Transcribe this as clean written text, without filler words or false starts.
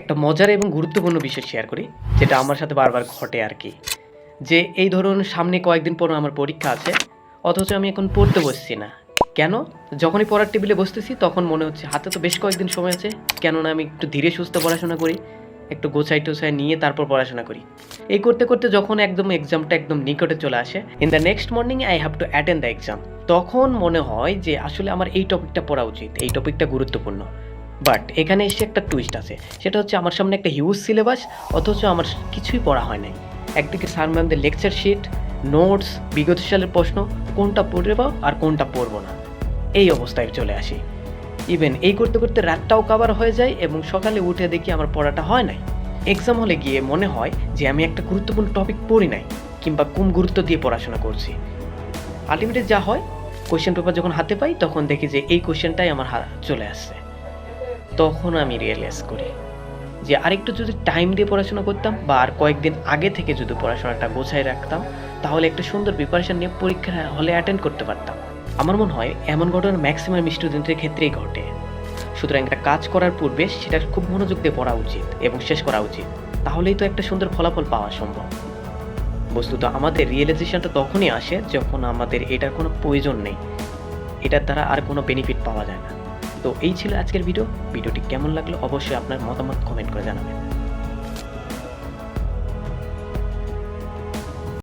একটা মজার এবং গুরুত্বপূর্ণ বিষয় শেয়ার করি, যেটা আমার সাথে বারবার ঘটে আর কি। যে এই ধরুন সামনে কয়েকদিন পর আমার পরীক্ষা আছে, অথচ আমি এখন পড়তে বসছি না। কেন? যখনই পড়ার টেবিলে বসতেছি তখন মনে হচ্ছে হাতে তো বেশ কয়েকদিন সময় আছে, কেননা আমি একটু ধীরে সুস্থে পড়াশোনা করি, একটু গোছাই টোছাই নিয়ে তারপর পড়াশোনা করি। এই করতে করতে যখন একদম এক্সামটা একদম নিকটে চলে আসে, in the next morning I have to attend the exam, তখন মনে হয় যে আসলে আমার এই টপিকটা পড়া উচিত, এই টপিকটা গুরুত্বপূর্ণ। বাট এখানে এসে একটা টুইস্ট আছে, সেটা হচ্ছে আমার সামনে একটা হিউজ সিলেবাস, অথচ আমার কিছুই পড়া হয় নাই। একদিকে স্যার ম্যামদের লেকচার শিট, নোটস, বিগত সালের প্রশ্ন, কোনটা পড়বো আর কোনটা পড়বো না, এই অবস্থায় চলে আসি। ইভেন এই করতে করতে রাতটাও কাভার হয়ে যায় এবং সকালে উঠে দেখি আমার পড়াটা হয় নাই। এক্সাম হলে গিয়ে মনে হয় যে আমি একটা গুরুত্বপূর্ণ টপিক পড়ি নাই, কিংবা কম গুরুত্ব দিয়ে পড়াশোনা করছি। আলটিমেটলি যা হয়, কোয়েশ্চেন পেপার যখন হাতে পাই তখন দেখি যে এই কোয়েশ্চেনটাই আমার চলে আসছে। তখন আমি রিয়েলাইজ করি যে আরেকটু যদি টাইম দিয়ে পড়াশোনা করতাম বা আর কয়েকদিন আগে থেকে যদি পড়াশোনাটা গোছায় রাখতাম, তাহলে একটা সুন্দর প্রিপারেশন নিয়ে পরীক্ষা হলে অ্যাটেন্ড করতে পারতাম। আমার মনে হয় এমন ঘটনা ম্যাক্সিমাম স্টুডেন্টের ক্ষেত্রেই ঘটে। সুতরাং একটা কাজ করার পূর্বে সেটা খুব মনোযোগ দিয়ে পড়া উচিত এবং শেষ করা উচিত, তাহলেই তো একটা সুন্দর ফলাফল পাওয়া সম্ভব। বস্তুত আমাদের রিয়েলাইজেশনটা তখনই আসে যখন আমাদের এটার কোনো প্রয়োজন নেই, এটার দ্বারা আর কোনো বেনিফিট পাওয়া যায় না। তো এই ছিল আজকের ভিডিওটি কেমন লাগলো অবশ্যই আপনার মতামত কমেন্ট করে জানাবেন।